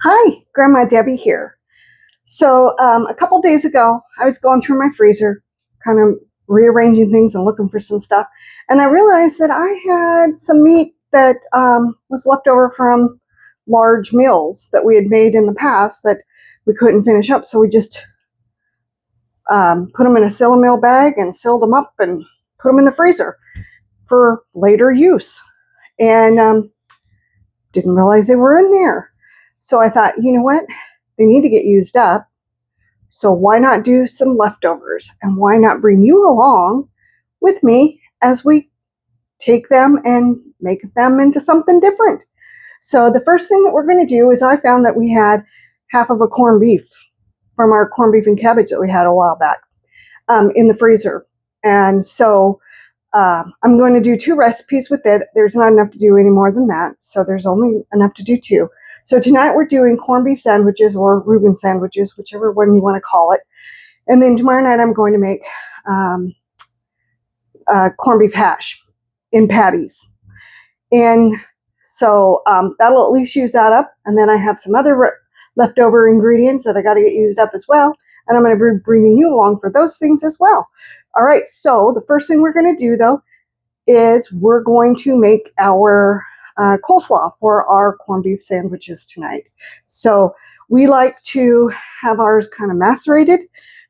Hi, Grandma Debbie here. So, a couple days ago, I was going through my freezer, kind of rearranging things and looking for some stuff, and I realized that I had some meat that was left over from large meals that we had made in the past that we couldn't finish up. So we just put them in a Sillamil bag and sealed them up and put them in the freezer for later use. And didn't realize they were in there. So I thought, you know what? They need to get used up. So why not do some leftovers? And why not bring you along with me as we take them and make them into something different? So the first thing that we're going to do is I found that we had half of a corned beef from our corned beef and cabbage that we had a while back in the freezer. And so I'm going to do 2 recipes with it. There's not enough to do any more than that. So there's only enough to do 2. So tonight we're doing corned beef sandwiches or Reuben sandwiches, whichever one you want to call it. And then tomorrow night I'm going to make corned beef hash in patties. And so that'll at least use that up. And then I have some other leftover ingredients that I got to get used up as well. And I'm going to be bringing you along for those things as well. All right, so the first thing we're going to do, though, is we're going to make our coleslaw for our corned beef sandwiches tonight. So we like to have ours kind of macerated.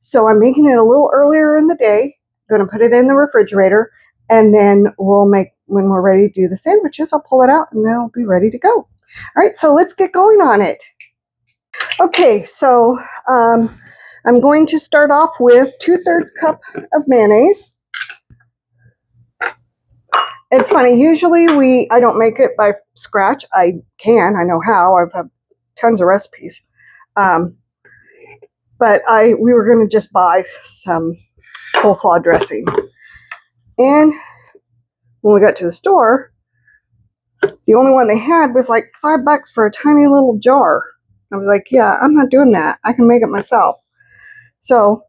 So I'm making it a little earlier in the day. Going to put it in the refrigerator. And then we'll make, when we're ready to do the sandwiches, I'll pull it out and they'll be ready to go. All right, so let's get going on it. Okay, so I'm going to start off with 2/3 cup of mayonnaise. It's funny, usually I don't make it by scratch. I know how. I've had tons of recipes. But we were going to just buy some coleslaw dressing. And when we got to the store, the only one they had was like $5 for a tiny little jar. I was like, yeah, I'm not doing that. I can make it myself. So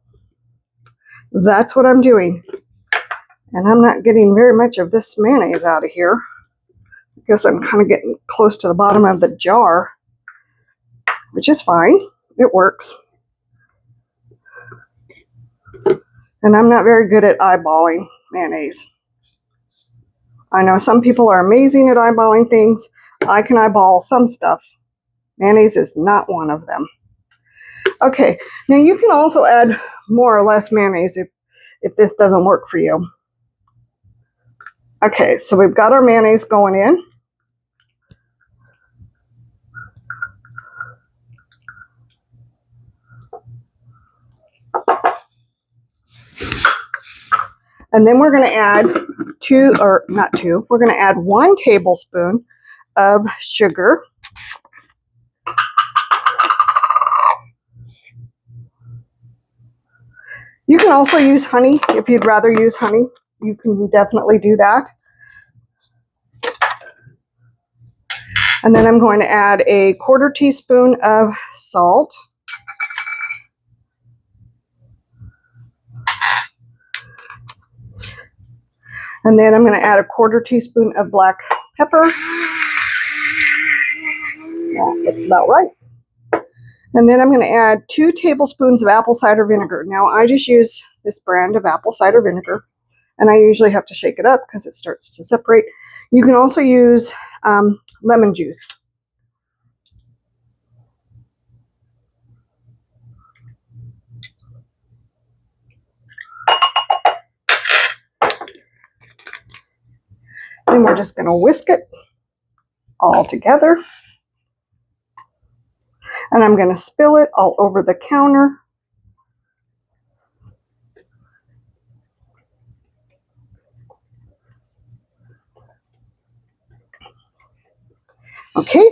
that's what I'm doing. And I'm not getting very much of this mayonnaise out of here. I guess I'm kind of getting close to the bottom of the jar, which is fine. It works. And I'm not very good at eyeballing mayonnaise. I know some people are amazing at eyeballing things. I can eyeball some stuff. Mayonnaise is not one of them. Okay, now you can also add more or less mayonnaise if this doesn't work for you. Okay, so we've got our mayonnaise going in. And then we're going to add we're going to add 1 tablespoon of sugar. You can also use honey if you'd rather use honey. You can definitely do that. And then I'm going to add a 1/4 teaspoon of salt. And then I'm going to add a 1/4 teaspoon of black pepper. That's about right. And then I'm going to add 2 tablespoons of apple cider vinegar. Now, I just use this brand of apple cider vinegar, and I usually have to shake it up because it starts to separate. You can also use lemon juice. And we're just going to whisk it all together. And I'm going to spill it all over the counter. Okay,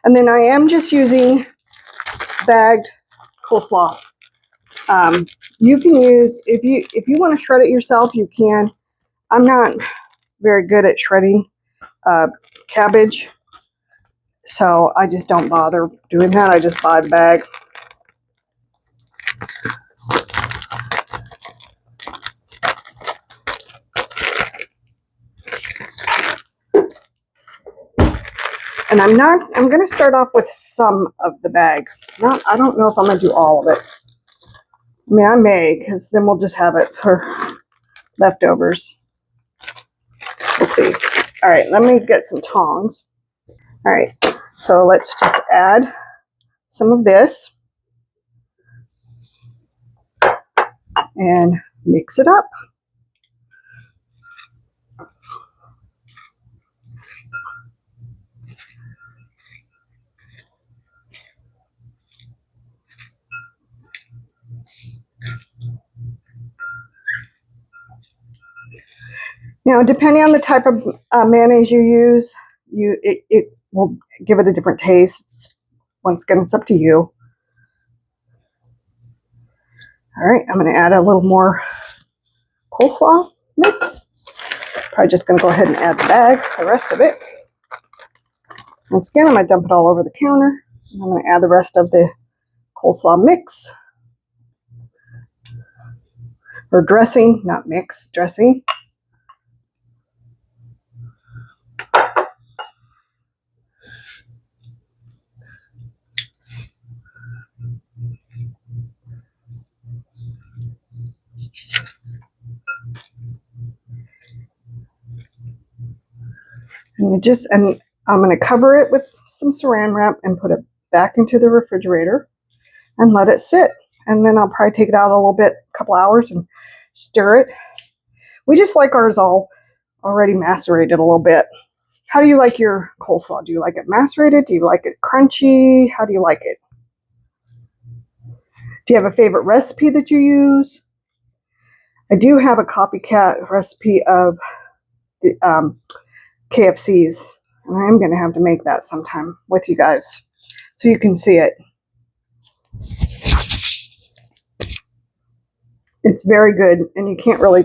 and then I am just using bagged coleslaw. You can use, if you want to shred it yourself, you can. I'm not very good at shredding cabbage, so I just don't bother doing that. I just buy the bag. And I'm going to start off with some of the bag. I don't know if I'm going to do all of it. I mean, I may, because then we'll just have it for leftovers. We'll see. All right, let me get some tongs. All right, so let's just add some of this and mix it up. Now, depending on the type of mayonnaise you use, it will give it a different taste. Once again, it's up to you. All right, I'm going to add a little more coleslaw mix. Probably just going to go ahead and add the rest of it. Once again, I'm going to dump it all over the counter. I'm going to add the rest of the coleslaw mix. Or dressing, not mix, dressing. And I'm going to cover it with some saran wrap and put it back into the refrigerator and let it sit. And then I'll probably take it out a little bit, a couple hours, and stir it. We just like ours all already macerated a little bit. How do you like your coleslaw? Do you like it macerated? Do you like it crunchy? How do you like it? Do you have a favorite recipe that you use? I do have a copycat recipe of the KFC's, and I am going to have to make that sometime with you guys so you can see it. It's very good, and you can't really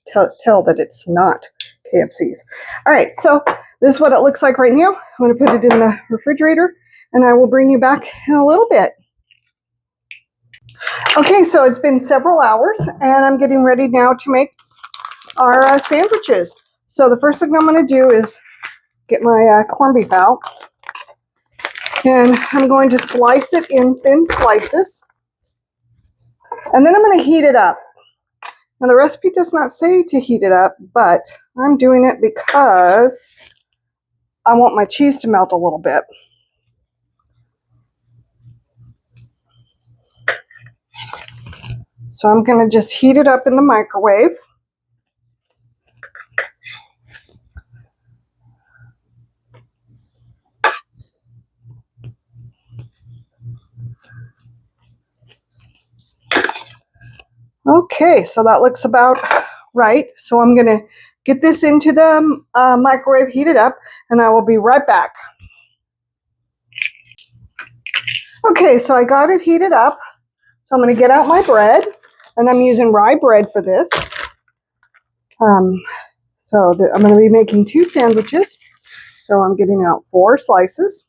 tell that it's not KFC's. All right, so this is what it looks like right now. I'm going to put it in the refrigerator, and I will bring you back in a little bit. Okay, so it's been several hours, and I'm getting ready now to make our sandwiches. So the first thing I'm going to do is get my corned beef out, and I'm going to slice it in thin slices, and then I'm going to heat it up. Now the recipe does not say to heat it up, but I'm doing it because I want my cheese to melt a little bit. So I'm going to just heat it up in the microwave. Okay, so that looks about right. So I'm going to get this into the microwave, heat it up, and I will be right back. Okay, so I got it heated up. So I'm going to get out my bread, and I'm using rye bread for this. I'm going to be making 2 sandwiches. So I'm getting out 4 slices.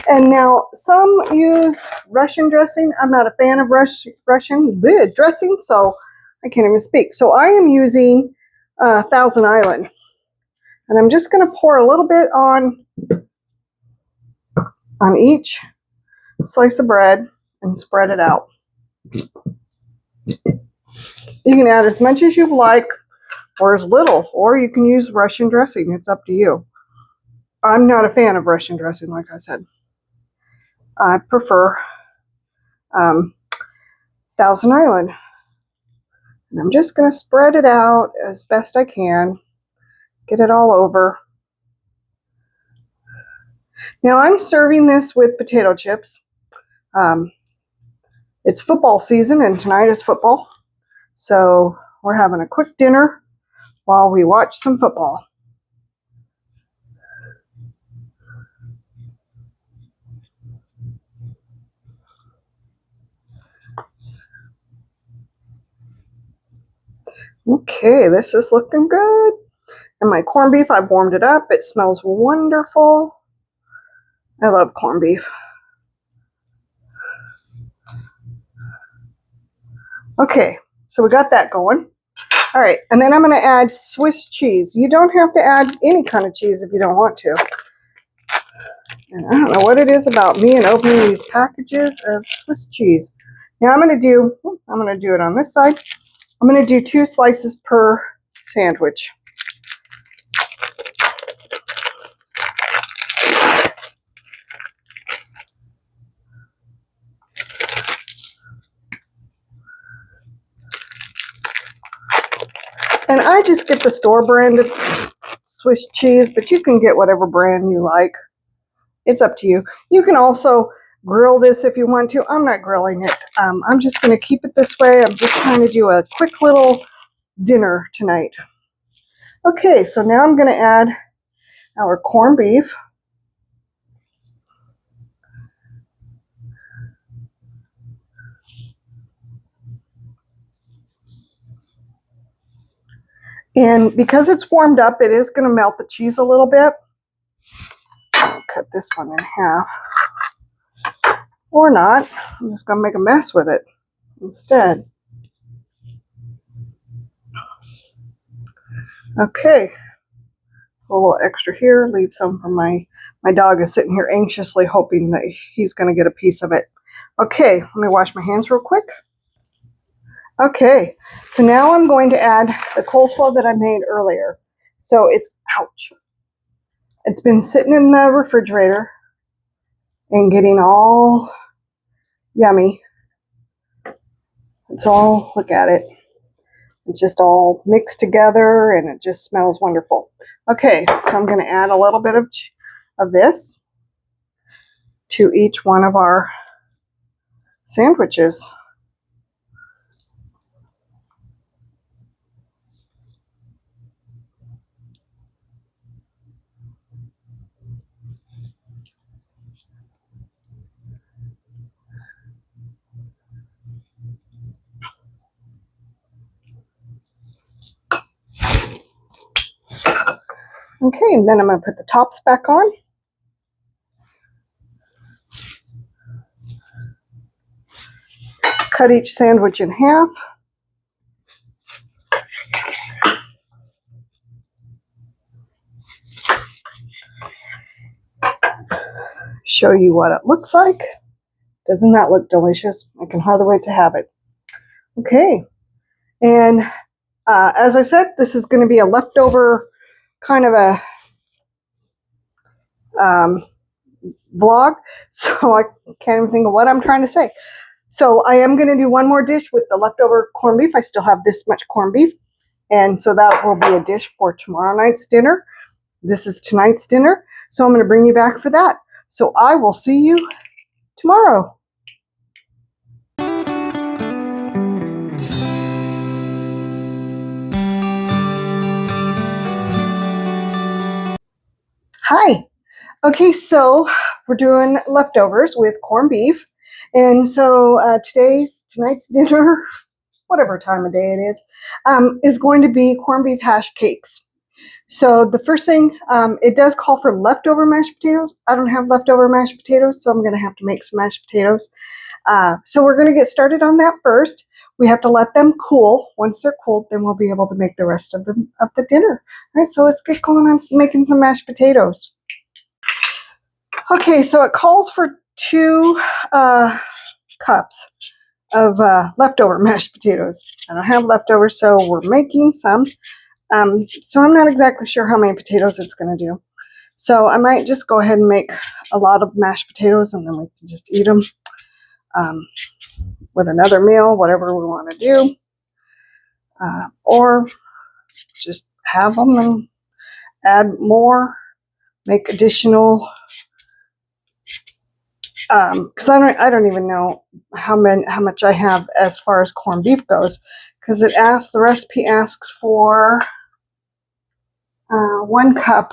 And now some use Russian dressing. I'm not a fan of Russian dressing, so I can't even speak. So I am using Thousand Island. And I'm just going to pour a little bit on each slice of bread and spread it out. You can add as much as you like or as little, or you can use Russian dressing. It's up to you. I'm not a fan of Russian dressing, like I said. I prefer Thousand Island. And I'm just going to spread it out as best I can. Get it all over. Now I'm serving this with potato chips. It's football season, and tonight is football. So we're having a quick dinner while we watch some football. Okay, this is looking good. And my corned beef, I've warmed it up. It smells wonderful. I love corned beef. Okay, so we got that going. All right, and then I'm going to add Swiss cheese. You don't have to add any kind of cheese if you don't want to. And I don't know what it is about me and opening these packages of Swiss cheese. Now I'm going to do it on this side. I'm going to do 2 slices per sandwich. And I just get the store branded Swiss cheese, but you can get whatever brand you like. It's up to you. You can also grill this if you want to. I'm not grilling it. I'm just going to keep it this way. I'm just trying to do a quick little dinner tonight. Okay, so now I'm going to add our corned beef. And because it's warmed up, it is going to melt the cheese a little bit. I'll cut this one in half. Or not. I'm just going to make a mess with it instead. Okay. A little extra here. Leave some for my dog is sitting here anxiously hoping that he's going to get a piece of it. Okay, let me wash my hands real quick. Okay, so now I'm going to add the coleslaw that I made earlier. So it's been sitting in the refrigerator and getting all yummy. It's all, look at it. It's just all mixed together and it just smells wonderful. Okay, so I'm going to add a little bit of this to each one of our sandwiches. Okay, and then I'm going to put the tops back on. Cut each sandwich in half. Show you what it looks like. Doesn't that look delicious? I can hardly wait to have it. Okay, and as I said, this is going to be a leftover kind of a vlog, so I can't even think of what I'm trying to say. So I am going to do one more dish with the leftover corned beef. I still have this much corned beef, and so that will be a dish for tomorrow night's dinner. This is tonight's dinner, so I'm going to bring you back for that. So I will see you tomorrow. Hi. Okay, so we're doing leftovers with corned beef. And so tonight's dinner, whatever time of day it is going to be corned beef hash cakes. So the first thing, it does call for leftover mashed potatoes. I don't have leftover mashed potatoes, so I'm going to have to make some mashed potatoes. So we're going to get started on that first. We have to let them cool. Once they're cooled, then we'll be able to make the rest of the dinner. All right, so let's get going on making some mashed potatoes. Okay, so it calls for 2 cups of leftover mashed potatoes. I don't have leftovers, so we're making some. So I'm not exactly sure how many potatoes it's going to do. So I might just go ahead and make a lot of mashed potatoes and then we can just eat them with another meal, whatever we want to do. Or just have them and add more, make additional, because I don't even know how much I have as far as corned beef goes, because the recipe asks for 1 cup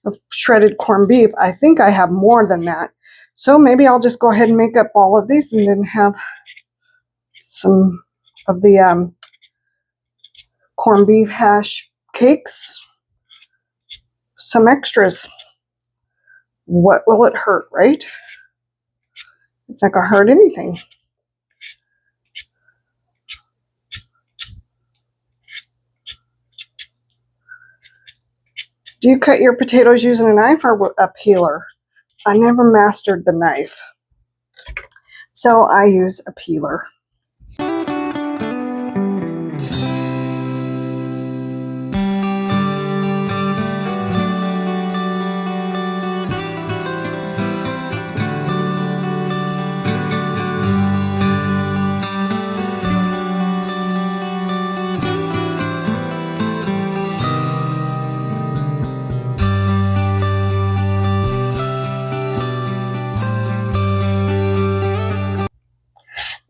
of shredded corned beef. I think I have more than that, so maybe I'll just go ahead and make up all of these and then have some of the corned beef hash cakes, some extras. What will it hurt, right? It's not gonna hurt anything. Do you cut your potatoes using a knife or a peeler? I never mastered the knife, so I use a peeler.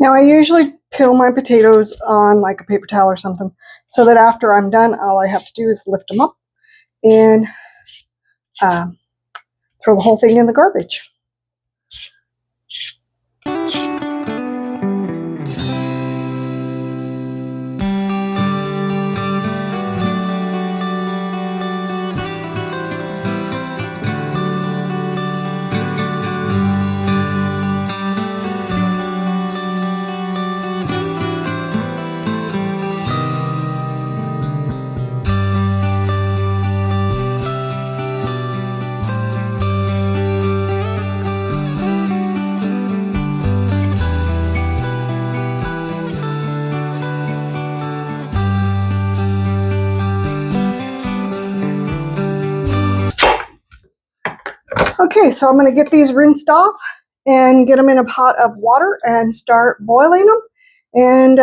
Now I usually peel my potatoes on like a paper towel or something so that after I'm done, all I have to do is lift them up and throw the whole thing in the garbage. Okay, so I'm going to get these rinsed off and get them in a pot of water and start boiling them. And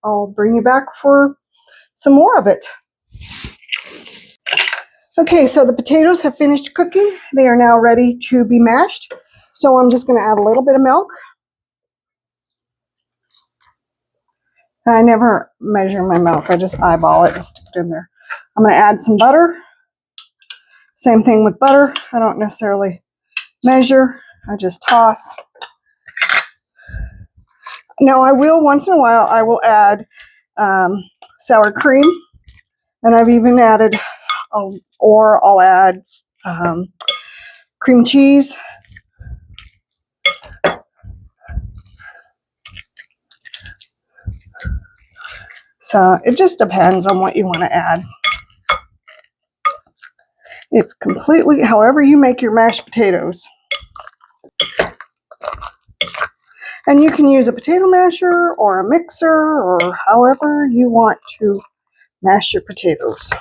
I'll bring you back for some more of it. Okay, so the potatoes have finished cooking. They are now ready to be mashed. So I'm just going to add a little bit of milk. I never measure my milk. I just eyeball it and stick it in there. I'm going to add some butter. Same thing with butter. I don't necessarily measure. I just toss. Now I will, once in a while, I will add sour cream. And I've even added, or I'll add cream cheese. So it just depends on what you want to add. It's completely however you make your mashed potatoes. And you can use a potato masher or a mixer or however you want to mash your potatoes.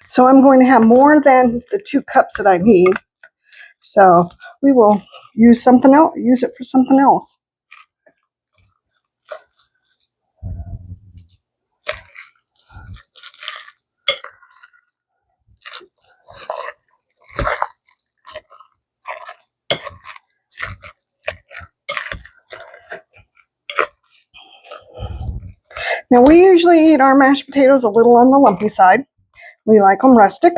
So I'm going to have more than the 2 cups that I need. So we will use something else, use it for something else. Now we usually eat our mashed potatoes a little on the lumpy side. We like them rustic.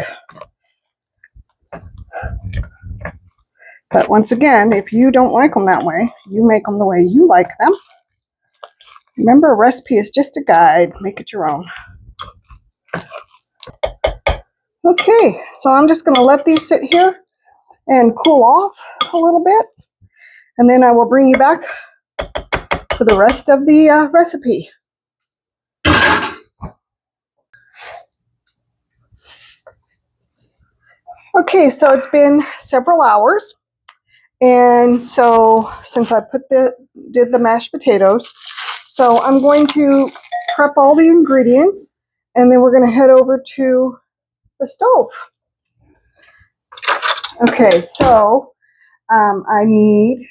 But once again, if you don't like them that way, you make them the way you like them. Remember, a recipe is just a guide. Make it your own. Okay, so I'm just going to let these sit here and cool off a little bit. And then I will bring you back for the rest of the recipe. Okay, so it's been several hours. And so since I did the mashed potatoes, so I'm going to prep all the ingredients and then we're going to head over to the stove. Okay, so I need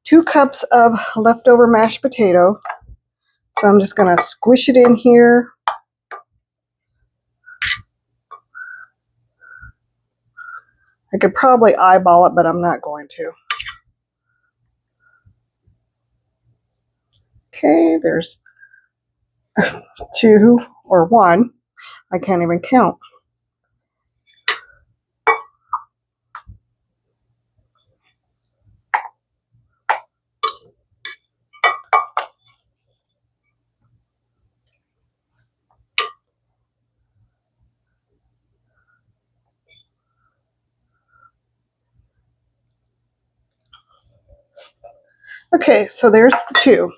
2 cups of leftover mashed potato. So I'm just going to squish it in here. I could probably eyeball it, but I'm not going to. Okay, there's 2 or 1. I can't even count. Okay, so there's the 2.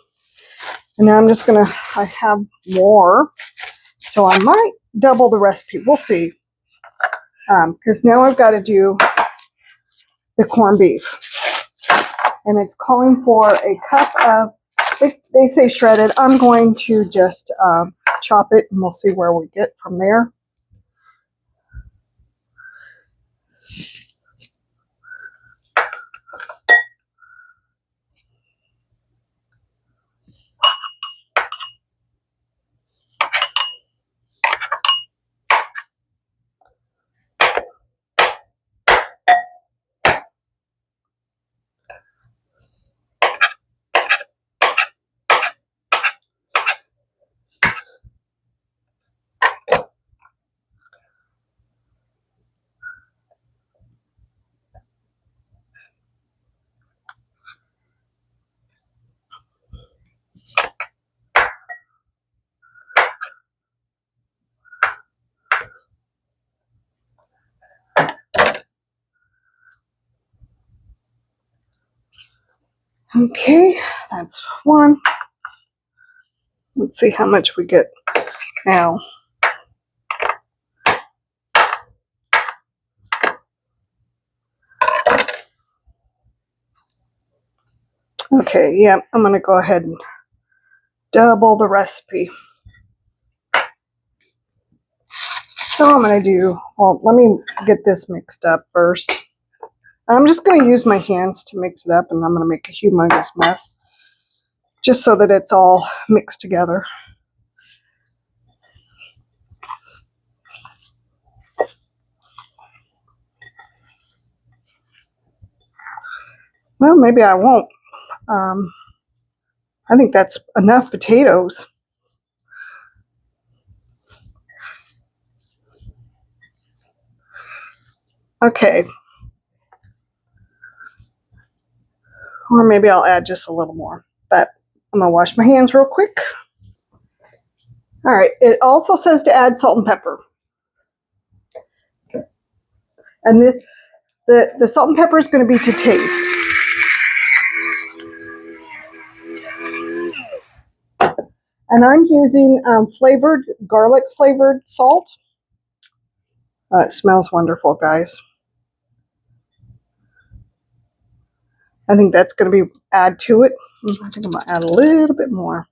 And now I'm just going to, I have more, so I might double the recipe. We'll see. because now I've got to do the corned beef. And it's calling for a cup of, they say shredded. I'm going to just chop it, and we'll see where we get from there. Okay, that's one. Let's see how much we get now. Okay, yeah, I'm going to go ahead and double the recipe. So I'm going to do, well, let me get this mixed up first. I'm just going to use my hands to mix it up, and I'm going to make a humongous mess, just so that it's all mixed together. Well, maybe I won't. I think that's enough potatoes. Okay. Or maybe I'll add just a little more. But I'm going to wash my hands real quick. All right. It also says to add salt and pepper. And the salt and pepper is going to be to taste. And I'm using garlic flavored salt. It smells wonderful, guys. I think that's going to be add to it. I think I'm going to add a little bit more.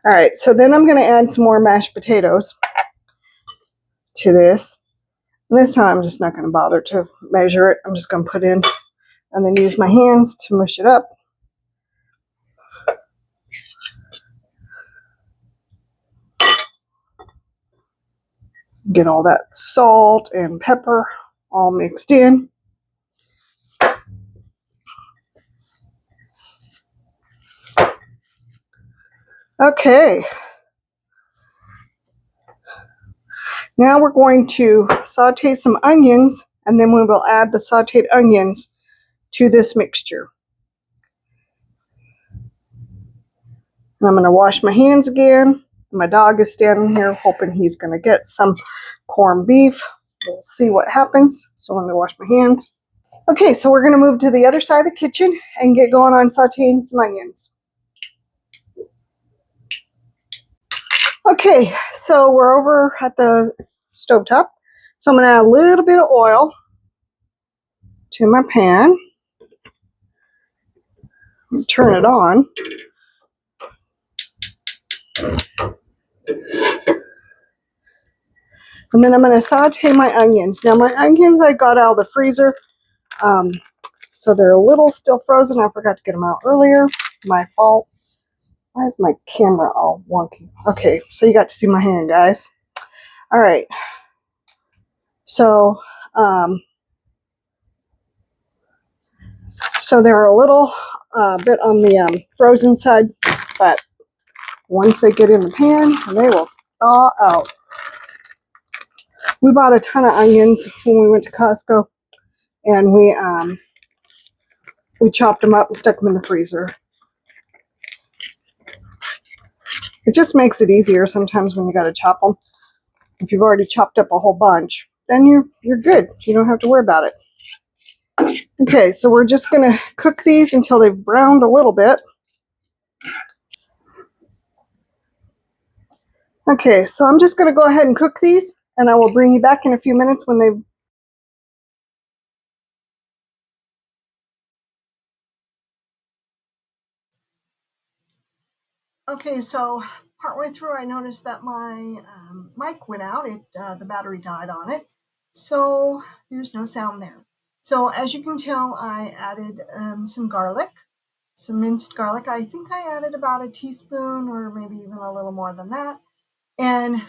All right, so then I'm going to add some more mashed potatoes to this. And this time I'm just not going to bother to measure it. I'm just going to put in and then use my hands to mush it up. Get all that salt and pepper all mixed in. Okay. Now we're going to saute some onions, and then we will add the sauteed onions to this mixture. And I'm going to wash my hands again. My dog is standing here hoping he's going to get some corned beef. We'll see what happens. So let me wash my hands. Okay, so we're going to move to the other side of the kitchen and get going on sauteing some onions. Okay, so we're over at the stovetop. So I'm going to add a little bit of oil to my pan. Turn it on. And then I'm going to saute my onions. Now my onions I got out of the freezer. So they're a little still frozen. I forgot to get them out earlier. My fault. Why is my camera all wonky? Okay, so you got to see my hand, guys. All right. So, so they're a little bit on the frozen side, but once they get in the pan, they will thaw out. We bought a ton of onions when we went to Costco, and we chopped them up and stuck them in the freezer. It just makes it easier sometimes when you got to chop them. If you've already chopped up a whole bunch, then you're good. You don't have to worry about it. Okay, so we're just going to cook these until they've browned a little bit. Okay, so I'm just going to go ahead and cook these, and I will bring you back in a few minutes when they've... Okay, so partway through I noticed that my mic went out. The battery died on it, so there's no sound there. So as you can tell, I added some garlic, some minced garlic. I think I added about a teaspoon or maybe even a little more than that, and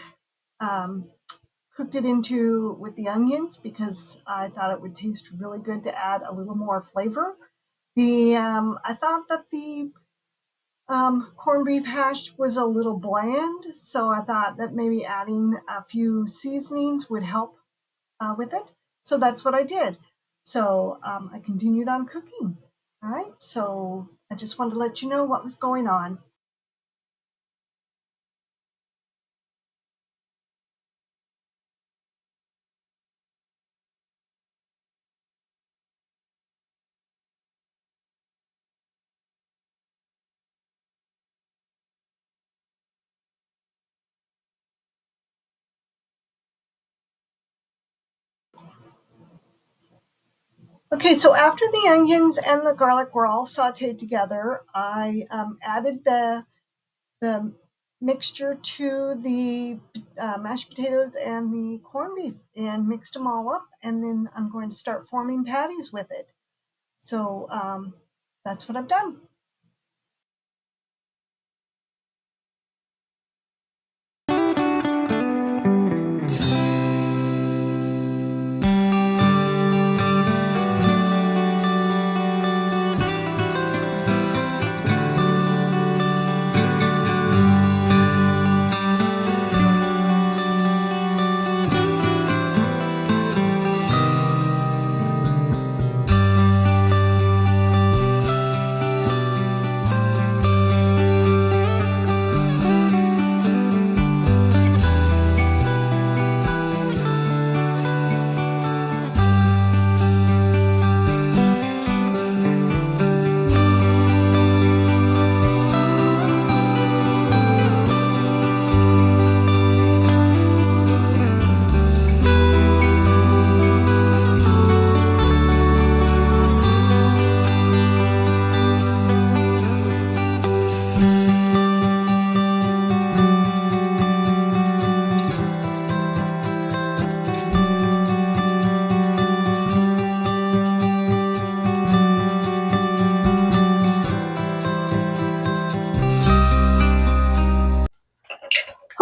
cooked it into with the onions because I thought it would taste really good to add a little more flavor. I thought that the corned beef hash was a little bland, so I thought that maybe adding a few seasonings would help with it. So that's what I did. So I continued on cooking. All right, so I just wanted to let you know what was going on. Okay, so after the onions and the garlic were all sauteed together, I added the mixture to the mashed potatoes and the corned beef and mixed them all up. And then I'm going to start forming patties with it. So that's what I've done.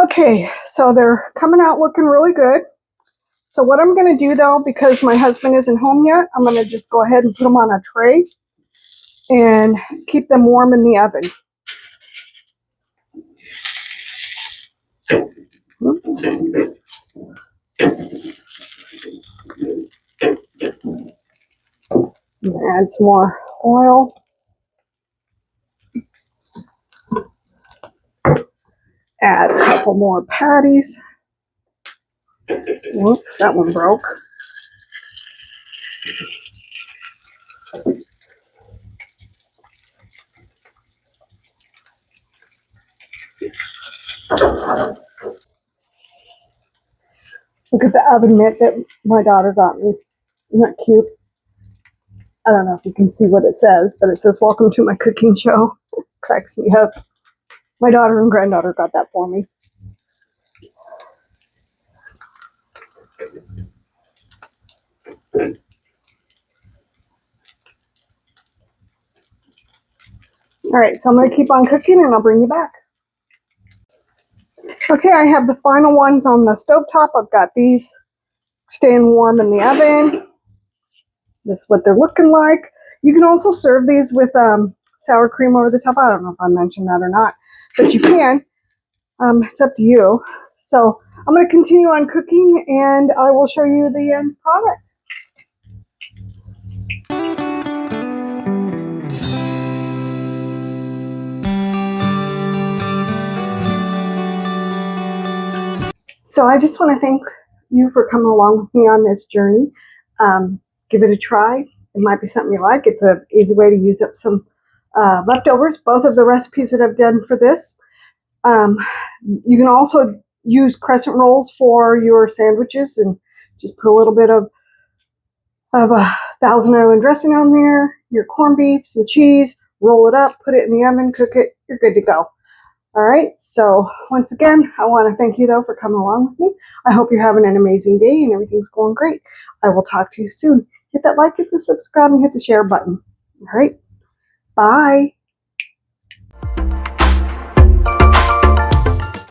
Okay, so they're coming out looking really good. So what I'm going to do though, because my husband isn't home yet, I'm going to just go ahead and put them on a tray and keep them warm in the oven. Oops. Add some more oil. Add a couple more patties. Whoops, that one broke. Look at the oven mitt that my daughter got me. Isn't that cute? I don't know if you can see what it says, but it says, "Welcome to my cooking show." Cracks me up. My daughter and granddaughter got that for me. All right, so I'm going to keep on cooking and I'll bring you back. Okay, I have the final ones on the stovetop. I've got these staying warm in the oven. This is what they're looking like. You can also serve these with sour cream over the top. I don't know if I mentioned that or not, but you can. It's up to you. So I'm going to continue on cooking and I will show you the end product. So I just want to thank you for coming along with me on this journey. Give it a try. It might be something you like. It's an easy way to use up some leftovers. Both of the recipes that I've done for this. You can also use crescent rolls for your sandwiches and just put a little bit of Thousand Island dressing on there, your corned beef, some cheese, roll it up, put it in the oven, cook it, you're good to go. All right, so once again, I want to thank you though for coming along with me. I hope you're having an amazing day and everything's going great. I will talk to you soon. Hit that like, hit the subscribe, and hit the share button. All right, bye.